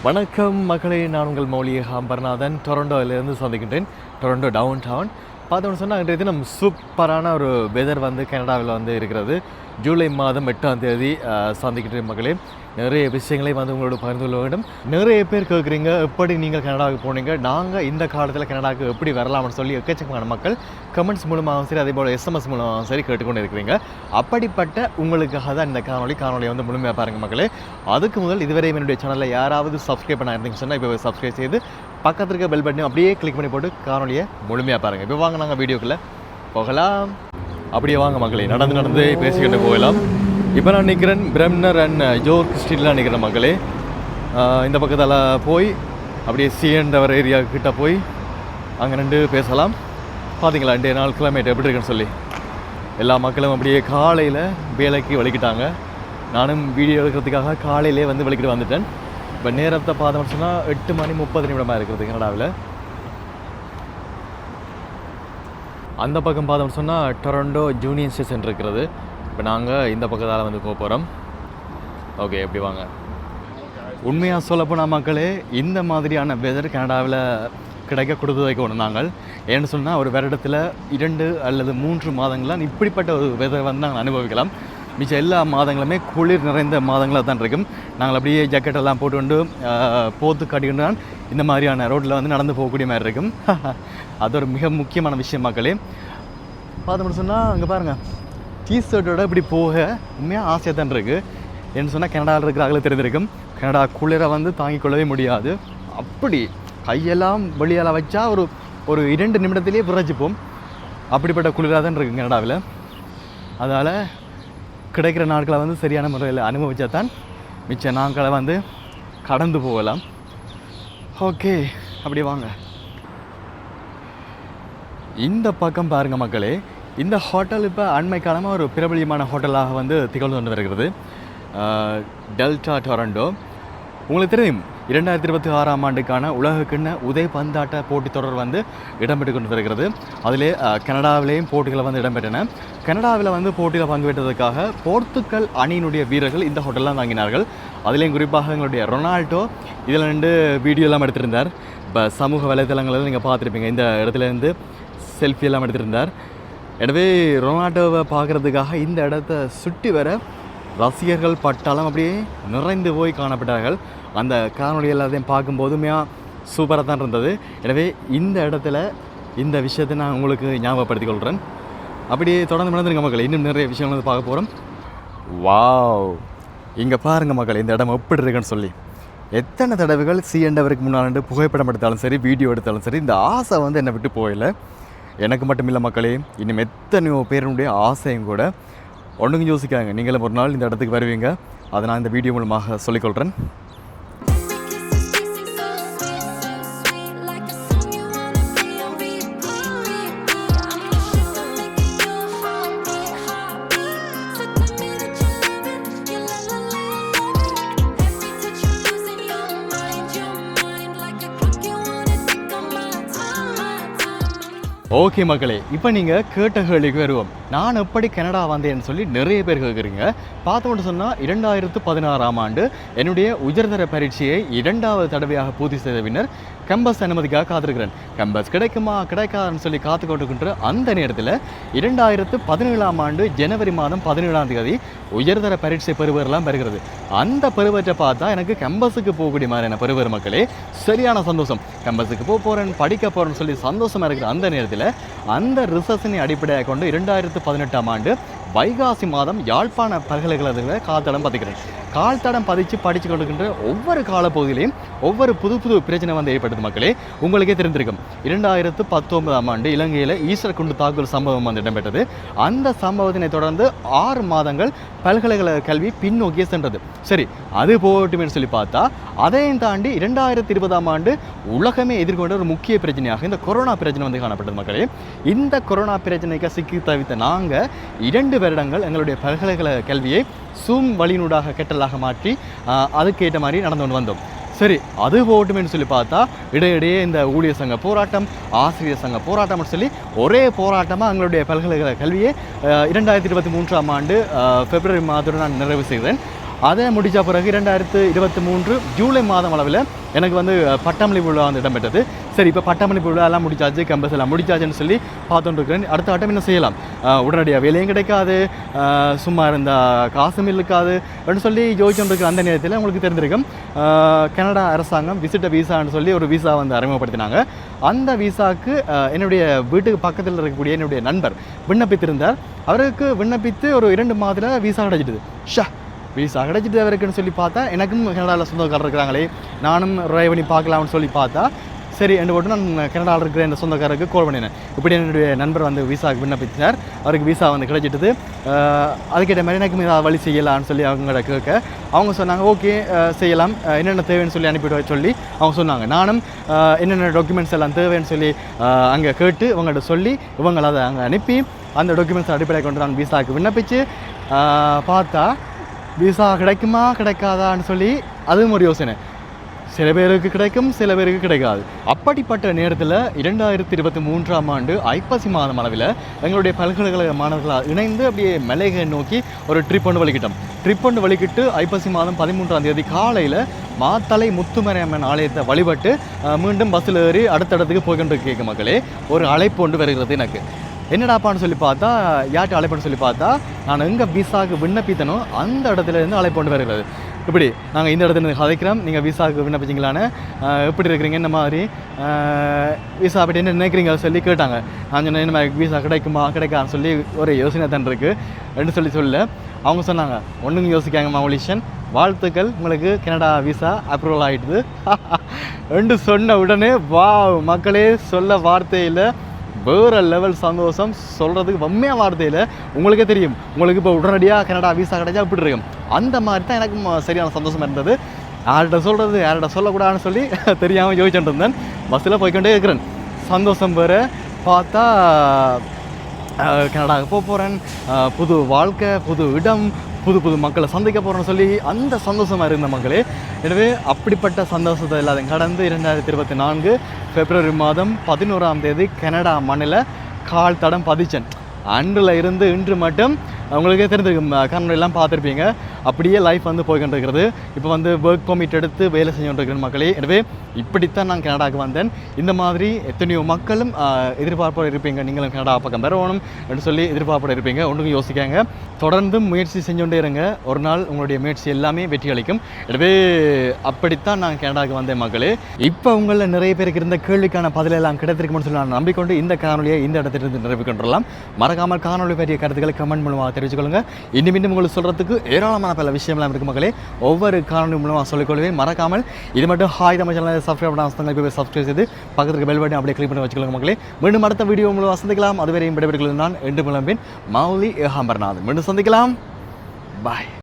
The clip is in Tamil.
வணக்கம் மக்களே, நான் உங்கள் மௌலி ஹாம்பர்நாதன் டொரண்டோவிலேருந்து சந்திக்கின்றேன். டொரண்டோ டவுன் டவுன் பார்த்தோம்னு சொன்னால் இன்றைய தினம் சூப்பரான ஒரு வெதர் வந்து கனடாவில் வந்து இருக்கிறது. ஜூலை மாதம் 8ஆம் தேதி சந்திக்கின்ற மக்களே, நிறைய விஷயங்களை வந்து உங்களோட பகிர்ந்து கொள்ள வேண்டும். நிறைய பேர் கேட்குறீங்க, எப்படி நீங்கள் கனடாவுக்கு போனீங்க, நாங்கள் இந்த காலத்தில் கனடாவுக்கு எப்படி வரலாம்னு சொல்லி எக்கச்சக்கமான மக்கள் கமெண்ட்ஸ் மூலமாகவும் சரி, அதே போல் எஸ்எம்எஸ் மூலமாகவும் சரி கேட்டுக்கொண்டு இருக்கிறீங்க. அப்படிப்பட்ட உங்களுக்காக தான் இந்த காணொலியை வந்து முழுமையாக பாருங்கள் மக்களே. அதுக்கு முதல் இதுவரை என்னுடைய சேனலில் யாராவது சப்ஸ்கிரைப் பண்ண இருந்தீங்கன்னு சொன்னால் இப்போ சப்ஸ்கிரைப் செய்து பக்கத்தில் இருக்க பெல் பட்டனையும் அப்படியே கிளிக் பண்ணி போட்டு காணொலியை முழுமையாக பாருங்கள். இப்போ வாங்க நாங்கள் வீடியோக்குள்ளே போகலாம். அப்படியே வாங்க மக்களே, நடந்து பேசிக்கிட்டு போகலாம். இப்போ நான் நிற்கிறேன் பிரம்னர் அண்ட் ஜோர்க் ஸ்ட்ரீட்டில் நிற்கிறேன் மக்களே. இந்த பக்கத்தில் போய் அப்படியே சிஎன்றவர் ஏரியா கிட்ட போய் அங்கே நின்று பேசலாம். பார்த்தீங்களா 4 கிலோமீட்டர் எப்படி இருக்குன்னு சொல்லி எல்லா மக்களும் அப்படியே காலையில் வேலைக்கு வலிக்கிட்டாங்க. நானும் வீடியோ எடுக்கிறதுக்காக காலையிலே வந்து வலிக்கிட்டு வந்துட்டேன். இப்போ நேரத்தை பார்த்தோம்னு சொன்னால் 8:30 இருக்கிறது கனடாவில். அந்த பக்கம் பார்த்தோம்னு சொன்னால் டொரண்டோ யூனியன் ஸ்டேஷன் இருக்கிறது. இப்போ நாங்கள் இந்த பக்கத்தால் வந்து போக போகிறோம். ஓகே, எப்படி வாங்க. உண்மையாக சொல்லப்போனால் மக்களே, இந்த மாதிரியான வெதர் கனடாவில் கிடைக்க கொடுத்து வைக்கணும் நாங்கள். ஏன்னு சொன்னால் ஒரு வருடத்தில் 2 அல்லது 3 மாதங்கள்லாம் இப்படிப்பட்ட ஒரு வெதர் வந்து நாங்கள் அனுபவிக்கலாம். மிச்சம் எல்லா மாதங்களுமே குளிர் நிறைந்த மாதங்களாக தான் இருக்கும். நாங்கள் அப்படியே ஜாக்கெட்டெல்லாம் போட்டு போத்து காட்டிக்கிட்டு தான் இந்த மாதிரியான ரோட்டில் வந்து நடந்து போகக்கூடிய மாதிரி இருக்கும். அது ஒரு மிக முக்கியமான விஷயம் மக்களே. பார்த்தோம்னு சொன்னால் அங்கே பாருங்கள், டிஷர்ட்டோட இப்படி போக உண்மையாக ஆசையாக தான் இருக்குது. ஏன்னு சொன்னால் கனடாவில் இருக்கிறாங்களே தெரிஞ்சிருக்கும், கனடா குளிரை வந்து தாங்கிக் கொள்ளவே முடியாது. அப்படி கையெல்லாம் வெளியால் வச்சா ஒரு 2 நிமிடத்திலேயே விரைச்சிப்போம். அப்படிப்பட்ட குளிராக தான் இருக்குது கனடாவில். அதனால் கிடைக்கிற நாட்களை வந்து சரியான முறையில் அனுபவிச்சா தான் மிச்ச நாட்களை வந்து கடந்து போகலாம். ஓகே, அப்படி வாங்க. இந்த பக்கம் பாருங்கள் மக்களே, இந்த ஹோட்டல் இப்போ அண்மை காலமாக ஒரு பிரபலியமான ஹோட்டலாக வந்து திகழ்ந்து கொண்டு வருகிறது. Delta Toronto. உங்களுக்கு தெரியும், 2026ஆம் ஆண்டுக்கான உலகக்கிண்ண உதைப்பந்தாட்ட போட்டித் தொடர் வந்து இடம்பெற்று கொண்டு வருகிறது. அதிலே கனடாவிலேயும் போட்டிகளை வந்து இடம்பெற்றன. கனடாவில் வந்து போட்டியில் பங்கு பெற்றதுக்காக போர்த்துக்கல் அணியினுடைய வீரர்கள் இந்த ஹோட்டல்லாம் வாங்கினார்கள். அதுலேயும் குறிப்பாக எங்களுடைய ரொனால்டோ இதில் 2 வீடியோலாம் எடுத்திருந்தார். இப்போ சமூக வலைதளங்களில் நீங்கள் பார்த்துருப்பீங்க, இந்த இடத்துலேருந்து செல்ஃபியெல்லாம் எடுத்திருந்தார். எனவே ரொனால்டோவை பார்க்குறதுக்காக இந்த இடத்த சுற்றி வர ரசிகர்கள் பட்டாலும் அப்படியே நிறைந்து போய் காணப்பட்டார்கள். அந்த காணொலி எல்லாத்தையும் பார்க்கும்போதுமே சூப்பராக தான் இருந்தது. எனவே இந்த இடத்துல இந்த விஷயத்தை நான் உங்களுக்கு ஞாபகப்படுத்திக் கொள்கிறேன். அப்படியே தொடர்ந்து நடந்துருங்க மக்கள், இன்னும் நிறைய விஷயங்கள் வந்து பார்க்க போகிறோம். வாவ், இங்கே பாருங்கள் மக்கள், இந்த இடம் எப்படி இருக்குன்னு சொல்லி. எத்தனை தடவைகள் சிஎண்டவருக்கு முன்னாடி புகைப்படம் எடுத்தாலும் சரி, வீடியோ எடுத்தாலும் சரி, இந்த ஆசை வந்து என்னை விட்டு போகலை. எனக்கு மட்டும் இல்லை மக்களே, இன்னும் எத்தனையோ பேருடைய ஆசையும் கூட. ஒன்றுக்கும் யோசிக்காங்க, நீங்களும் ஒரு நாள் இந்த இடத்துக்கு வருவீங்க. அதை நான் இந்த வீடியோ மூலமாக சொல்லிக்கொள்கிறேன். ஓகே மக்களே, இப்போ நீங்கள் கேட்ட கேள்விக்கு வருவோம். நான் எப்படி கனடா வந்தேன்னு சொல்லி நிறைய பேர் கேட்குறீங்க. பார்த்தோம்னு சொன்னால் 2016ஆம் ஆண்டு என்னுடைய உயர்தர பரீட்சையை 2வது தடவையாக பூர்த்தி செய்த பின்னர் கம்பஸ் அனுமதிக்காக காத்திருக்கிறேன். கம்பஸ் கிடைக்குமா கிடைக்காதுன்னு சொல்லி காத்துக்கொண்டுக்கின்ற அந்த நேரத்தில் 2017ஆம் ஆண்டு ஜனவரி மாதம் 17ஆம் தேதி உயர்தர பரீட்சை பெறுவரெல்லாம் வருகிறது. அந்த பெறுவற்றை பார்த்தா எனக்கு கம்பஸுக்கு போகக்கூடிய மாதிரியான பெறுவர் மக்களே சரியான சந்தோஷம். கம்பஸுக்கு போகிறேன், படிக்க போகிறேன்னு சொல்லி சந்தோஷமாக இருக்கிற அந்த நேரத்தில் அந்த ரிசர்ச்சினை அடிப்படையாக கொண்டு 2018ஆம் ஆண்டு வைகாசி மாதம் யாழ்ப்பாண பல்கலைக்கழகத்தில் கால்தடம் பதிக்கிறேன். கால்தடம் பதித்து படித்து கொண்டிருக்கின்ற ஒவ்வொரு காலப்பகுதியிலையும் ஒவ்வொரு புது பிரச்சனை வந்து ஏற்பட்டது மக்களே. உங்களுக்கே தெரிந்திருக்கும், 2019ஆம் ஆண்டு இலங்கையில் ஈஸ்டர் குண்டு தாக்குதல் சம்பவம் வந்து இடம்பெற்றது. அந்த சம்பவத்தினை தொடர்ந்து 6 மாதங்கள் பல்கலைக்கழக கல்வி பின்னோக்கிய சென்றது. சரி, அது போகட்டுமே சொல்லி பார்த்தா, அதையும் தாண்டி 2020ஆம் ஆண்டு உலகமே எதிர்கொண்ட ஒரு முக்கிய பிரச்சனையாக இந்த கொரோனா பிரச்சனை வந்து காணப்பட்டது மக்களே. இந்த கொரோனா பிரச்சனைக்கு சிக்கி தவித்த நாங்கள் 2 வருடங்கள் எங்களுடைய பல்கலைக்கழக கல்வியை சூம் வழியினூடாக கெட்டலாக மாற்றி அதுக்கேற்ற மாதிரி நடந்து கொண்டு வந்தோம். சரி, அது போட்டுமேன்னு சொல்லி பார்த்தா இடையிடையே இந்த ஊழியர் சங்க போராட்டம், ஆசிரியர் சங்க போராட்டம்னு சொல்லி ஒரே போராட்டமாக எங்களுடைய பல்கலைக்கழக கல்வியை 2023ஆம் ஆண்டு பிப்ரவரி மாதத்துடன் நான் நிறைவு செய்தேன். அதை முடித்த பிறகு 2023 ஜூலை மாதம் அளவில் எனக்கு வந்து பட்டமளிப்பு விழா வந்து இடம்பெற்றது. சரி, இப்போ பட்டமளிப்பு விழா எல்லாம் முடிச்சாச்சு, கேம்பஸ் எல்லாம் முடிச்சாச்சுன்னு சொல்லி பார்த்துட்டு இருக்கிறேன். அடுத்த ஆட்டம் என்ன செய்யலாம், உடனடியாக வேலையும் கிடைக்காது, சும்மா இருந்தால் காசும் இருக்காது அப்படின்னு சொல்லி யோசிச்சுட்டு இருக்கிற அந்த நேரத்தில் உங்களுக்கு தெரிஞ்சிருக்கும் கனடா அரசாங்கம் விசிட்ட வீசான்னு சொல்லி ஒரு வீசா வந்து அறிமுகப்படுத்தினாங்க. அந்த வீசாவுக்கு என்னுடைய வீட்டுக்கு பக்கத்தில் இருக்கக்கூடிய என்னுடைய நண்பர் விண்ணப்பித்திருந்தார். அவருக்கு விண்ணப்பித்து ஒரு 2 மாதத்தில் வீசா கிடைச்சிட்டுது. வீசா கிடைச்சிட்டு அவருக்குன்னு சொல்லி பார்த்தா எனக்கும் கனடாவில் சொந்தக்காரர் இருக்கிறாங்களே, நானும் ட்ரைவ் பண்ணி பார்க்கலாம்னு சொல்லி பார்த்தா சரி என்று போட்டு நான் கனடாவில் இருக்கிற என் சொந்தக்காரருக்கு கால் பண்ணினேன். இப்படி என்னுடைய நண்பர் வந்து வீசாவுக்கு விண்ணப்பித்தார், அவருக்கு வீசா வந்து கிடைச்சிட்டுது, அதுக்கேற்ற மாதிரி எனக்கும் ஏதாவது வழி செய்யலாம்னு சொல்லி அவங்கள கேட்க அவங்க சொன்னாங்க ஓகே செய்யலாம், என்னென்ன தேவைன்னு சொல்லி அனுப்பிவிட சொல்லி அவங்க சொன்னாங்க. நானும் என்னென்ன டாக்குமெண்ட்ஸ் எல்லாம் தேவைன்னு சொல்லி அங்கே கேட்டு இவங்கள்ட்ட சொல்லி இவங்களை அதை அங்கே அனுப்பி அந்த டாக்குமெண்ட்ஸ் அடிப்படையாக கொண்டு நான் வீசாவுக்கு விண்ணப்பித்து பார்த்தா வீசா கிடைக்குமா கிடைக்காதான்னு சொல்லி அதுவும் ஒரு யோசனை. சில பேருக்கு கிடைக்கும், சில பேருக்கு கிடைக்காது. அப்படிப்பட்ட நேரத்தில் 2023ஆம் ஆண்டு ஐப்பசி மாதம் அளவில் எங்களுடைய பல்கலைக்கழக மாணவர்களால் இணைந்து அப்படியே மலையை நோக்கி ஒரு ட்ரிப் ஒன்று வலிக்கிட்டு ஐப்பசி மாதம் 13ஆம் தேதி காலையில் மாத்தலை முத்துமரியம்மன் ஆலயத்தை வழிபட்டு மீண்டும் பஸ்ஸில் ஏறி அடுத்த இடத்துக்கு போய்கொண்டு கேட்க மக்களே ஒரு அழைப்பு ஒன்று வருகிறது. எனக்கு என்னடாப்பான்னு சொல்லி பார்த்தா, யார்கிட்ட அழைப்புன்னு சொல்லி பார்த்தா, நான் எங்கே வீசாவுக்கு விண்ணப்பித்தனோ அந்த இடத்துலேருந்து அழைப்பு கொண்டு வருகிறது. இப்படி நாங்கள் இந்த இடத்துல கதைக்கிறோம், நீங்கள் வீசாவுக்கு விண்ணப்பிச்சிங்களான்னு, எப்படி இருக்கிறீங்க, இந்த மாதிரி வீசா அப்படி என்ன நினைக்கிறீங்க சொல்லி கேட்டாங்க. நான் சொன்னேன் இந்த மாதிரி வீசா கிடைக்குமா கிடைக்கான்னு சொல்லி ஒரு யோசனை தான் இருக்குது சொல்லி அவங்க சொன்னாங்க ஒன்றுங்க யோசிக்காங்க மௌலிஷன், வாழ்த்துக்கள், உங்களுக்கு கனடா வீசா அப்ரூவல் ஆகிடுது என்று சொன்ன உடனே வா மக்களே சொல்ல வார்த்தையில் வேறு லெவல் சந்தோஷம், சொல்கிறதுக்கு வம்மையாக வார்த்தையில். உங்களுக்கே தெரியும், உங்களுக்கு இப்போ உடனடியாக கனடா வீசா கிடைச்சா இப்படி இருக்கும், அந்த மாதிரி தான் எனக்கும் சரியான சந்தோஷம் இருந்தது. யார்கிட்ட சொல்கிறது யார்கிட்ட சொல்லக்கூடாதுன்னு சொல்லி தெரியாமல் யோசிச்சுட்டு இருந்தேன். பஸ்ஸில் போய்கொண்டே இருக்கிறேன், சந்தோஷம் வேறு. பார்த்தா கனடாவுக்கு போகிறேன், புது வாழ்க்கை, புது இடம், புது மக்களை சந்திக்க போகிறோன்னு சொல்லி அந்த சந்தோஷமாக இருந்த மக்களே. எனவே அப்படிப்பட்ட சந்தோஷத்தை எல்லாத்தையும் கடந்து 2024 பிப்ரவரி மாதம் 11ஆம் தேதி கனடா மண்ணில் கால் தடம் பதிச்சேன். அன்றில் இருந்து இன்று மட்டும் உங்களுக்கே தெரிஞ்சிருக்கும், கனடாலாம் பார்த்துருப்பீங்க, அப்படியே லைஃப் வந்து போய்கொண்டிருக்கிறது. இப்போ வந்து ஒர்க் பர்மிட் எடுத்து வேலை செஞ்சுட்டு மக்களே. எனவே இப்படித்தான் நான் கனடாவுக்கு வந்தேன். இந்த மாதிரி எத்தனையோ மக்களும் எதிர்பார்ப்போடு இருப்பீங்க, நீங்களும் கனடா பக்கம் வரணும் என்று சொல்லி எதிர்பார்ப்போடு இருப்பீங்க. ஒன்றுக்கும் யோசிக்காங்க, தொடர்ந்து முயற்சி செஞ்சுட்டே இருங்க, ஒரு நாள் உங்களுடைய முயற்சி எல்லாமே வெற்றி அளிக்கும். எனவே அப்படித்தான் நான் கனடாவுக்கு வந்தேன் மக்களே. இப்போ உங்களில் நிறைய பேருக்கு இருந்த கேள்விக்கான பதிலெல்லாம் கிடைத்திருக்கும்னு சொல்லி நான் நம்பிக்கொண்டு இந்த காணொலியை இந்த இடத்திலிருந்து நிறைவு கொண்டுடலாம். மறக்காமல் காணொலி பற்றிய கருத்துக்களை கமெண்ட் மூலமாக தெரிவித்துக்கொள்ளுங்க. இன்னும் உங்களுக்கு சொல்கிறதுக்கு ஏராளமான பல விஷயம்லாம் இருக்குது மக்களே, ஒவ்வொரு காணொலி மூலமாக சொல்லிக்கொள்வேன். மறக்காமல் இது மட்டும் ஹாய் நம்ம சேனலை சப்ஸ்கிரைப் பண்ணால் போய் சப்ஸ்கிரைப் செய்து பக்கத்துக்கு பெல் பட்டன் அப்படியே கிளிக் பண்ணி வச்சுக்கொள்ளுங்க மக்களே. மீண்டும் அடுத்த வீடியோ மூலம் சந்திக்கலாம். அதுவரையும் விடைபெறுகிறேன் நான் என்று புலம்பின் மௌலி ஏகாம்பரநாதன். மீண்டும் சந்திக்கலாம். பாய்.